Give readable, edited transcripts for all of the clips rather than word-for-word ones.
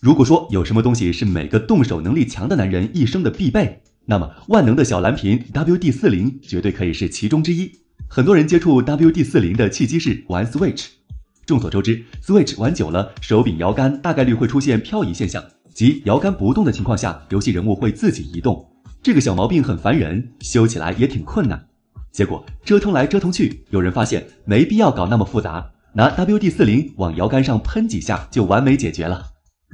如果说有什么东西是每个动手能力强的男人一生的必备，那么万能的小蓝屏 WD-40绝对可以是其中之一。很多人接触 WD-40的契机是玩 Switch。众所周知 ，Switch 玩久了，手柄摇杆大概率会出现漂移现象，即摇杆不动的情况下，游戏人物会自己移动。这个小毛病很烦人，修起来也挺困难。结果折腾来折腾去，有人发现没必要搞那么复杂，拿 WD-40往摇杆上喷几下就完美解决了。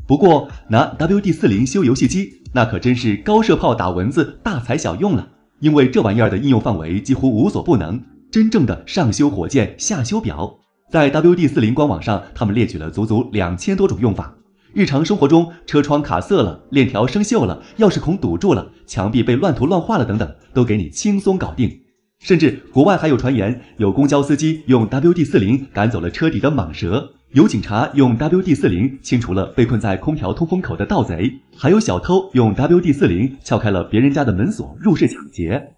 不过拿 WD-40修游戏机，那可真是高射炮打蚊子大材小用了，因为这玩意儿的应用范围几乎无所不能，真正的上修火箭下修表。在 WD-40官网上，他们列举了足足2000多种用法。日常生活中，车窗卡色了，链条生锈了，钥匙孔堵住了，墙壁被乱涂乱画了等等，都给你轻松搞定。甚至国外还有传言，有公交司机用 WD-40赶走了车底的蟒蛇，有警察用 WD-40清除了被困在空调通风口的盗贼，还有小偷用 WD-40撬开了别人家的门锁入室抢劫。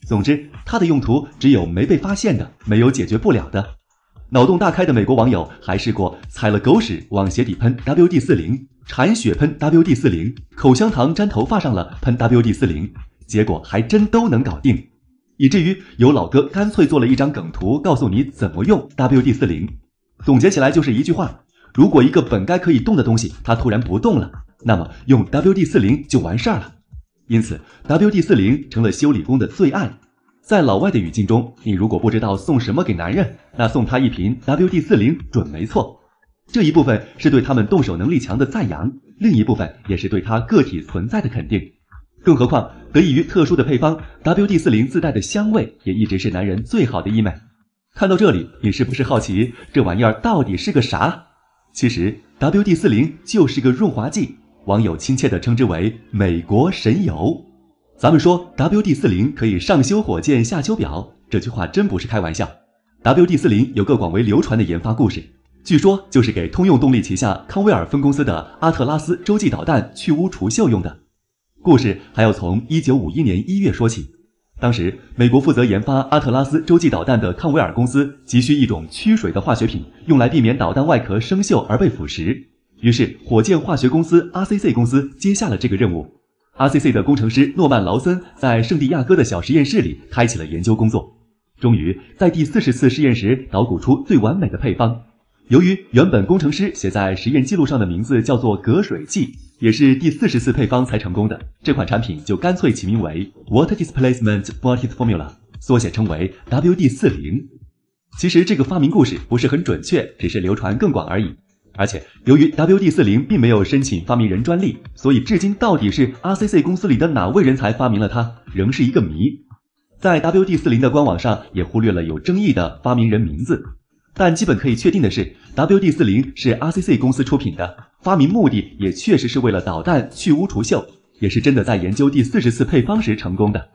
总之，它的用途只有没被发现的，没有解决不了的。脑洞大开的美国网友还试过踩了狗屎往鞋底喷 WD-40，铲雪喷 WD-40，口香糖粘头发上了喷 WD-40，结果还真都能搞定。以至于有老哥干脆做了一张梗图，告诉你怎么用 WD-40。总结起来就是一句话：如果一个本该可以动的东西，它突然不动了，那么用 WD-40就完事儿了。因此 WD-40成了修理工的最爱。在老外的语境中，你如果不知道送什么给男人，那送他一瓶 WD-40准没错。这一部分是对他们动手能力强的赞扬，另一部分也是对他个体存在的肯定。更何况得益于特殊的配方， WD-40自带的香味也一直是男人最好的医美。看到这里，你是不是好奇这玩意儿到底是个啥？其实 WD-40就是个润滑剂，网友亲切地称之为美国神油。咱们说 WD-40可以上修火箭下修表，这句话真不是开玩笑。 WD-40有个广为流传的研发故事，据说就是给通用动力旗下康威尔分公司的阿特拉斯洲际导弹去污除锈用的。故事还要从1951年1月说起。当时美国负责研发阿特拉斯洲际导弹的康威尔公司急需一种驱水的化学品，用来避免导弹外壳生锈而被腐蚀。于是火箭化学公司 RCC 公司接下了这个任务。 RCC 的工程师诺曼劳森在圣地亚哥的小实验室里开启了研究工作，终于在第40次试验时捣鼓出最完美的配方。由于原本工程师写在实验记录上的名字叫做隔水剂，也是第40次配方才成功的，这款产品就干脆起名为 Water Displacement Bottled Formula， 缩写称为 WD-40。其实这个发明故事不是很准确，只是流传更广而已。而且由于 WD-40并没有申请发明人专利，所以至今到底是 RCC 公司里的哪位人才发明了它，仍是一个谜。在 WD-40的官网上也忽略了有争议的发明人名字，但基本可以确定的是 WD-40是 RCC 公司出品的，发明目的也确实是为了导弹去污除锈，也是真的在研究第40次配方时成功的。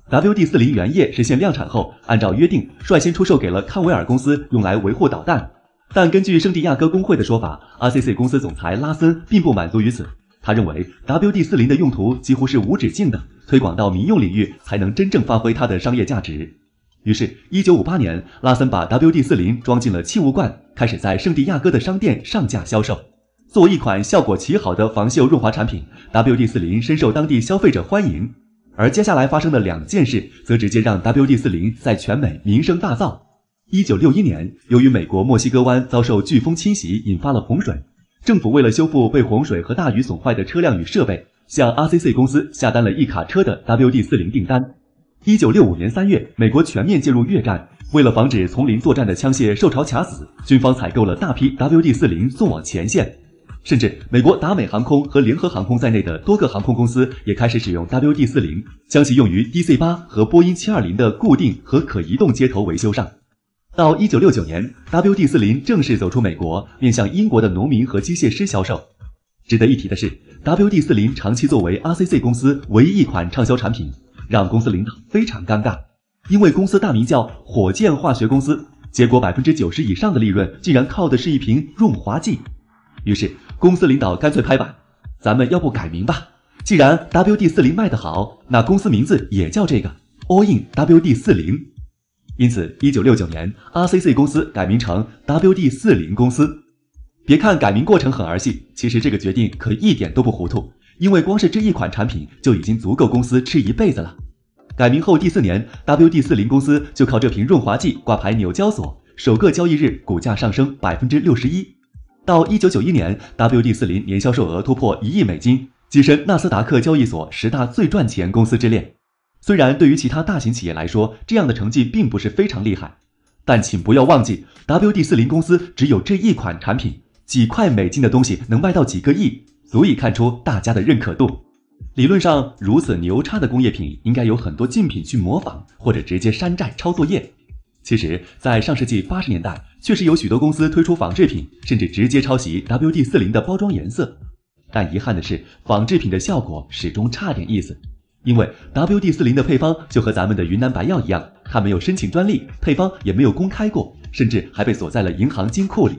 WD-40原液实现量产后，按照约定率先出售给了康威尔公司用来维护导弹。但根据圣地亚哥工会的说法， RCC 公司总裁拉森并不满足于此，他认为 WD-40的用途几乎是无止境的，推广到民用领域才能真正发挥它的商业价值。于是1958年，拉森把 WD-40装进了气雾罐，开始在圣地亚哥的商店上架销售。作为一款效果奇好的防锈润滑产品， WD-40深受当地消费者欢迎。而接下来发生的2件事则直接让 WD-40在全美名声大噪。1961年，由于美国墨西哥湾遭受飓风侵袭，引发了洪水，政府为了修复被洪水和大雨损坏的车辆与设备，向 RCC 公司下单了一卡车的 WD-40订单。1965年3月，美国全面介入越战，为了防止丛林作战的枪械受潮卡死，军方采购了大批 WD-40送往前线。甚至美国达美航空和联合航空在内的多个航空公司也开始使用 WD-40，将其用于 DC-8和波音720的固定和可移动接头维修上。到1969年 WD-40正式走出美国，面向英国的农民和机械师销售。值得一提的是 WD-40长期作为 RCC 公司唯一一款畅销产品，让公司领导非常尴尬，因为公司大名叫火箭化学公司，结果 90% 以上的利润竟然靠的是一瓶润滑剂。于是公司领导干脆拍板，咱们要不改名吧，既然 WD-40卖得好，那公司名字也叫这个 All in WD-40。因此1969年 RCC 公司改名成 WD-40公司。别看改名过程很儿戏，其实这个决定可一点都不糊涂，因为光是这一款产品就已经足够公司吃一辈子了。改名后第4年 ，WD-40公司就靠这瓶润滑剂挂牌纽交所，首个交易日股价上升61%。到1991年 ，WD-40年销售额突破1亿美金，跻身纳斯达克交易所10大最赚钱公司之列。虽然对于其他大型企业来说，这样的成绩并不是非常厉害，但请不要忘记 ，WD-40公司只有这一款产品，几块美金的东西能卖到几个亿，足以看出大家的认可度。理论上，如此牛叉的工业品应该有很多竞品去模仿，或者直接山寨抄作业。其实，在上世纪80年代，确实有许多公司推出仿制品，甚至直接抄袭 WD-40的包装颜色。但遗憾的是，仿制品的效果始终差点意思。因为 WD-40的配方就和咱们的云南白药一样，它没有申请专利，配方也没有公开过，甚至还被锁在了银行金库里。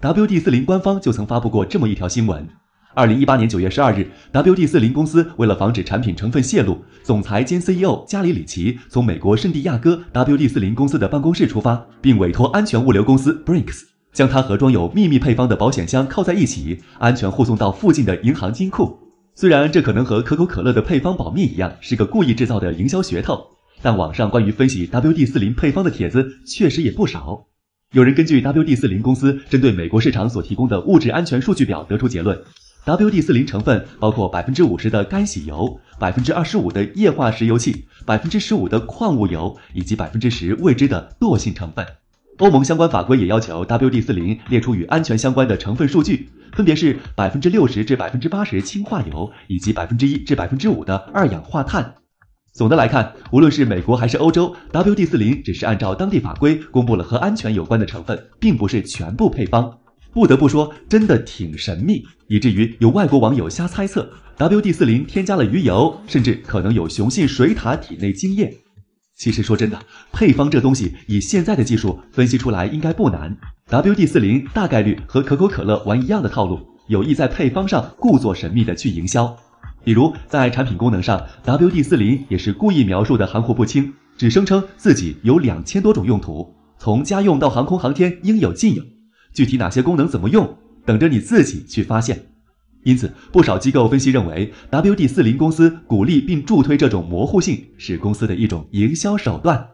WD-40官方就曾发布过这么一条新闻。2018年9月12日 ，WD-40公司为了防止产品成分泄露，总裁兼 CEO 加里里奇从美国圣地亚哥 WD-40公司的办公室出发，并委托安全物流公司 Brinks 将它和装有秘密配方的保险箱靠在一起，安全护送到附近的银行金库。虽然这可能和可口可乐的配方保密一样，是个故意制造的营销噱头，但网上关于分析 WD-40配方的帖子确实也不少。有人根据 WD-40公司针对美国市场所提供的物质安全数据表得出结论。WD-40成分包括 50% 的干洗油、25% 的液化石油气、15% 的矿物油以及 10% 未知的惰性成分。欧盟相关法规也要求 WD-40列出与安全相关的成分数据，分别是 60%至 80% 氢化油以及 1%至 5% 的二氧化碳。总的来看，无论是美国还是欧洲， WD-40只是按照当地法规公布了和安全有关的成分，并不是全部配方。不得不说，真的挺神秘，以至于有外国网友瞎猜测 WD-40添加了鱼油，甚至可能有雄性水獭体内精液。其实说真的，配方这东西以现在的技术分析出来应该不难。WD-40大概率和可口可乐玩一样的套路，有意在配方上故作神秘的去营销。比如在产品功能上， WD-40也是故意描述的含糊不清，只声称自己有2000多种用途，从家用到航空航天应有尽有。具体哪些功能怎么用，等着你自己去发现。因此，不少机构分析认为 WD-40公司鼓励并助推这种模糊性，是公司的一种营销手段。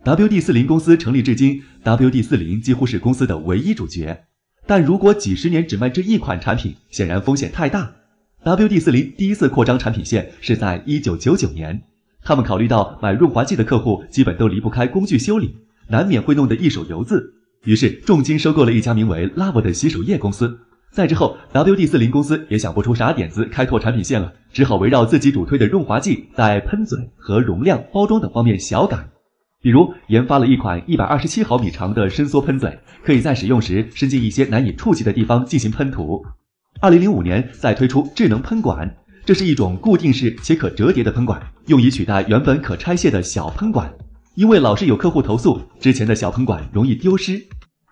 WD-40公司成立至今， WD-40几乎是公司的唯一主角。但如果几十年只卖这一款产品，显然风险太大。WD-40第一次扩张产品线是在1999年，他们考虑到买润滑剂的客户基本都离不开工具修理，难免会弄得一手油渍。于是重金收购了一家名为 Lava 的洗手液公司。再之后 WD-40公司也想不出啥点子开拓产品线了，只好围绕自己主推的润滑剂在喷嘴和容量、包装等方面小改。比如研发了一款127毫米长的伸缩喷嘴，可以在使用时伸进一些难以触及的地方进行喷涂。2005年再推出智能喷管，这是一种固定式且可折叠的喷管，用以取代原本可拆卸的小喷管。因为老是有客户投诉之前的小喷管容易丢失。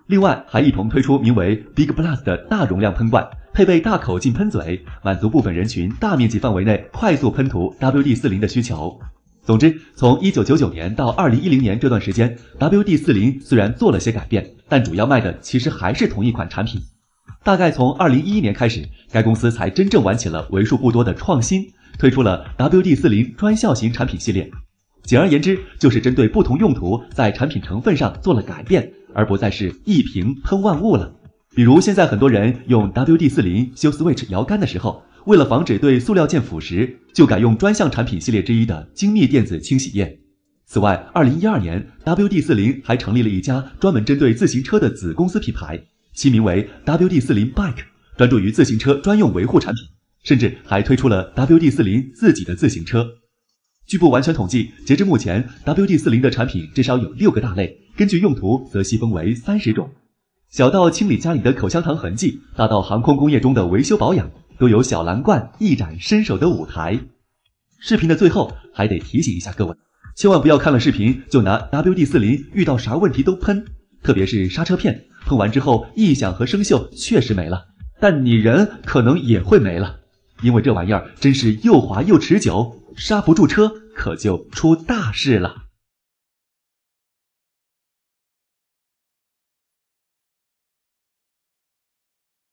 另外还一同推出名为 Big Blast 的大容量喷管，配备大口径喷嘴，满足部分人群大面积范围内快速喷涂 WD-40的需求。总之，从1999年到2010年这段时间， WD-40虽然做了些改变，但主要卖的其实还是同一款产品。大概从2011年开始，该公司才真正玩起了为数不多的创新，推出了 WD-40专效型产品系列。简而言之，就是针对不同用途在产品成分上做了改变，而不再是一瓶喷万物了。比如现在很多人用 WD-40修 Switch 摇杆的时候，为了防止对塑料件腐蚀，就改用专项产品系列之一的精密电子清洗液。此外，2012年 WD-40还成立了一家专门针对自行车的子公司品牌，其名为 WD-40 Bike， 专注于自行车专用维护产品，甚至还推出了 WD-40自己的自行车。据不完全统计，截至目前 WD-40的产品至少有6个大类，根据用途则细分为30种。小到清理家里的口香糖痕迹，大到航空工业中的维修保养，都有小蓝罐一展身手的舞台。视频的最后还得提醒一下各位，千万不要看了视频就拿 WD-40遇到啥问题都喷，特别是刹车片，喷完之后异响和生锈确实没了，但你人可能也会没了，因为这玩意儿真是又滑又持久，刹不住车可就出大事了。